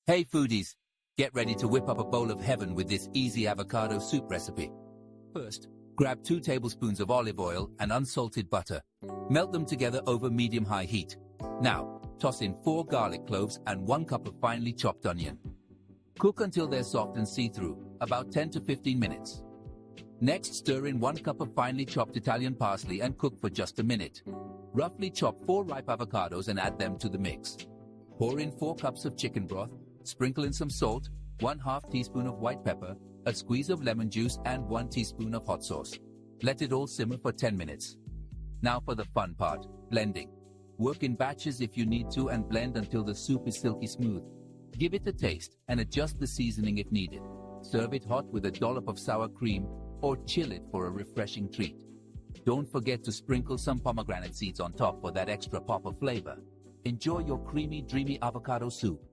Hey foodies, get ready to whip up a bowl of heaven with this easy avocado soup recipe. First, grab 2 tablespoons of olive oil and unsalted butter. Melt them together over medium-high heat. Now, toss in 4 garlic cloves and 1 cup of finely chopped onion. Cook until they're soft and see-through, about 10 to 15 minutes. Next, stir in 1 cup of finely chopped Italian parsley and cook for just a minute. Roughly chop 4 ripe avocados and add them to the mix. Pour in 4 cups of chicken broth, sprinkle in some salt, 1/2 teaspoon of white pepper, a squeeze of lemon juice and 1 teaspoon of hot sauce. Let it all simmer for 10 minutes. Now for the fun part, blending. Work in batches if you need to and blend until the soup is silky smooth. Give it a taste and adjust the seasoning if needed. Serve it hot with a dollop of sour cream or chill it for a refreshing treat. Don't forget to sprinkle some pomegranate seeds on top for that extra pop of flavor. Enjoy your creamy, dreamy avocado soup.